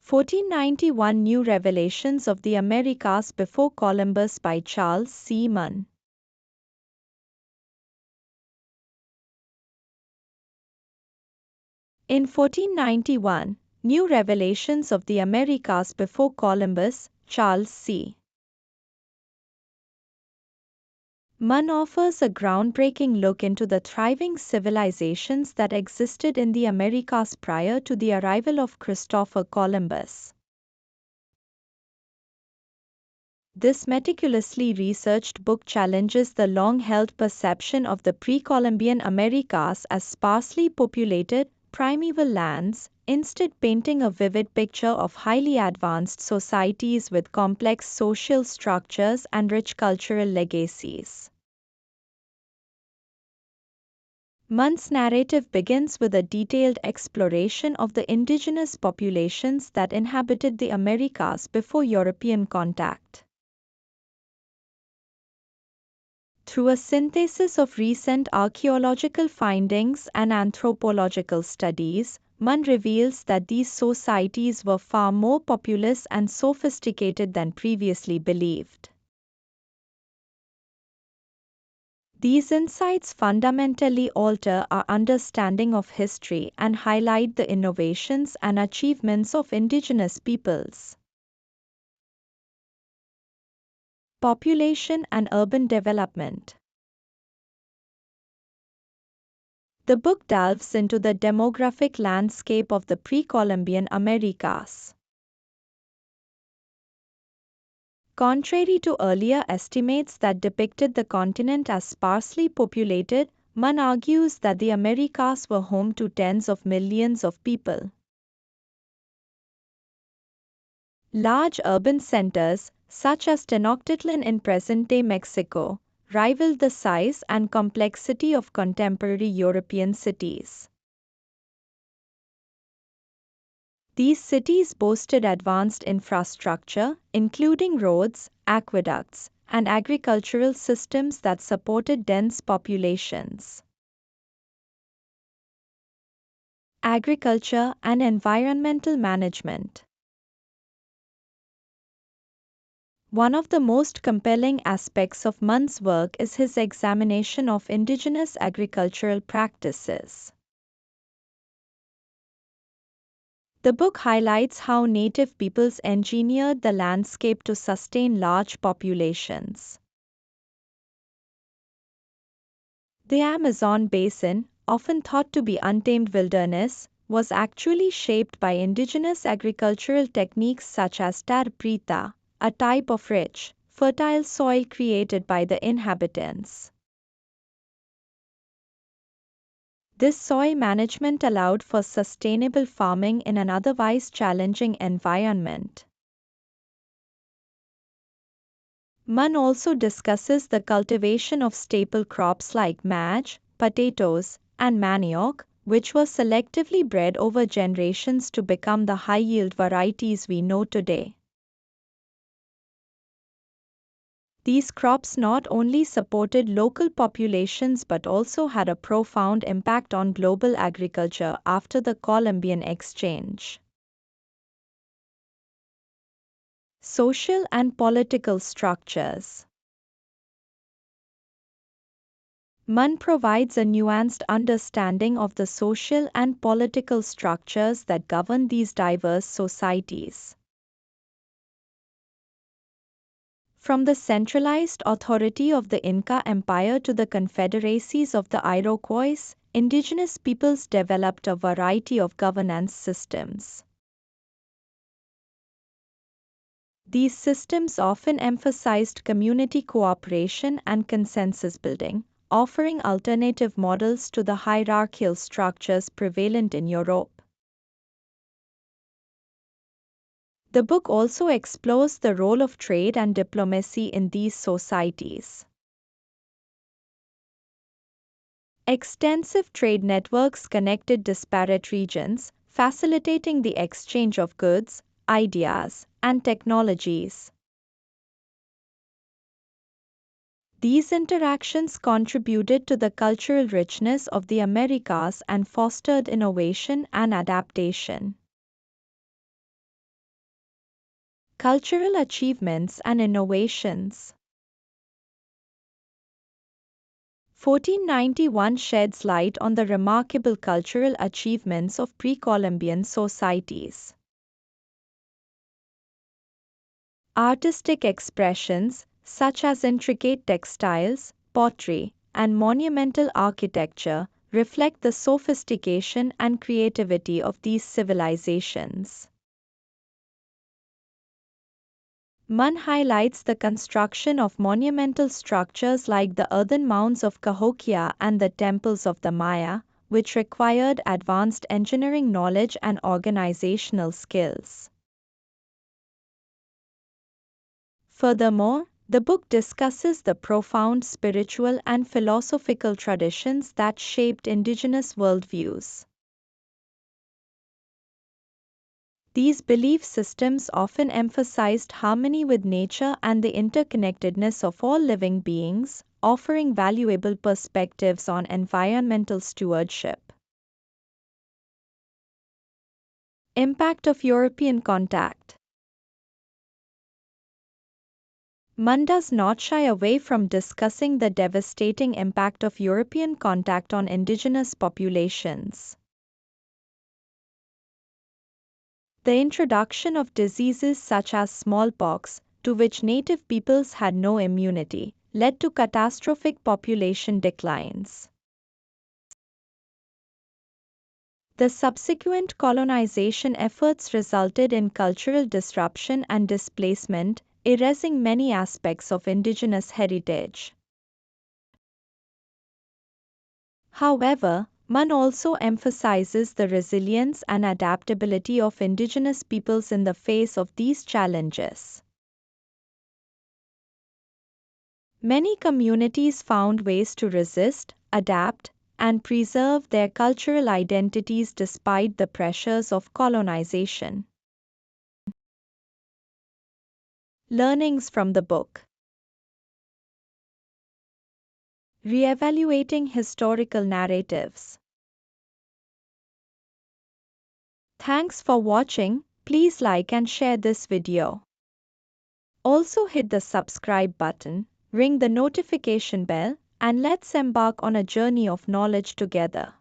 1491 New Revelations of the Americas Before Columbus by Charles C. Mann. In 1491, New Revelations of the Americas Before Columbus, Charles C. Mann offers a groundbreaking look into the thriving civilizations that existed in the Americas prior to the arrival of Christopher Columbus. This meticulously researched book challenges the long-held perception of the pre-Columbian Americas as sparsely populated, primeval lands, instead painting a vivid picture of highly advanced societies with complex social structures and rich cultural legacies. Mann's narrative begins with a detailed exploration of the indigenous populations that inhabited the Americas before European contact. Through a synthesis of recent archaeological findings and anthropological studies, Mann reveals that these societies were far more populous and sophisticated than previously believed. These insights fundamentally alter our understanding of history and highlight the innovations and achievements of indigenous peoples. Population and urban development. The book delves into the demographic landscape of the pre-Columbian Americas. Contrary to earlier estimates that depicted the continent as sparsely populated, Mann argues that the Americas were home to tens of millions of people. Large urban centers, such as Tenochtitlan in present-day Mexico, rivaled the size and complexity of contemporary European cities. These cities boasted advanced infrastructure, including roads, aqueducts, and agricultural systems that supported dense populations. Agriculture and environmental management. One of the most compelling aspects of Mann's work is his examination of indigenous agricultural practices. The book highlights how native peoples engineered the landscape to sustain large populations. The Amazon basin, often thought to be untamed wilderness, was actually shaped by indigenous agricultural techniques such as terra preta, a type of rich, fertile soil created by the inhabitants. This soil management allowed for sustainable farming in an otherwise challenging environment. Mann also discusses the cultivation of staple crops like maize, potatoes, and manioc, which were selectively bred over generations to become the high-yield varieties we know today. These crops not only supported local populations but also had a profound impact on global agriculture after the Columbian Exchange. Social and political structures. Mann provides a nuanced understanding of the social and political structures that govern these diverse societies. From the centralized authority of the Inca Empire to the confederacies of the Iroquois, indigenous peoples developed a variety of governance systems. These systems often emphasized community cooperation and consensus building, offering alternative models to the hierarchical structures prevalent in Europe. The book also explores the role of trade and diplomacy in these societies. Extensive trade networks connected disparate regions, facilitating the exchange of goods, ideas, and technologies. These interactions contributed to the cultural richness of the Americas and fostered innovation and adaptation. Cultural achievements and innovations. 1491 sheds light on the remarkable cultural achievements of pre-Columbian societies. Artistic expressions, such as intricate textiles, pottery, and monumental architecture, reflect the sophistication and creativity of these civilizations. Mann highlights the construction of monumental structures like the earthen mounds of Cahokia and the temples of the Maya, which required advanced engineering knowledge and organizational skills. Furthermore, the book discusses the profound spiritual and philosophical traditions that shaped indigenous worldviews. These belief systems often emphasized harmony with nature and the interconnectedness of all living beings, offering valuable perspectives on environmental stewardship. Impact of European contact. Mann does not shy away from discussing the devastating impact of European contact on indigenous populations. The introduction of diseases such as smallpox, to which native peoples had no immunity, led to catastrophic population declines. The subsequent colonization efforts resulted in cultural disruption and displacement, erasing many aspects of indigenous heritage. However, Mann also emphasizes the resilience and adaptability of indigenous peoples in the face of these challenges. Many communities found ways to resist, adapt, and preserve their cultural identities despite the pressures of colonization. Learnings from the book. Reevaluating historical narratives. Thanks for watching. Please like and share this video. Also hit the subscribe button, ring the notification bell, and let's embark on a journey of knowledge together.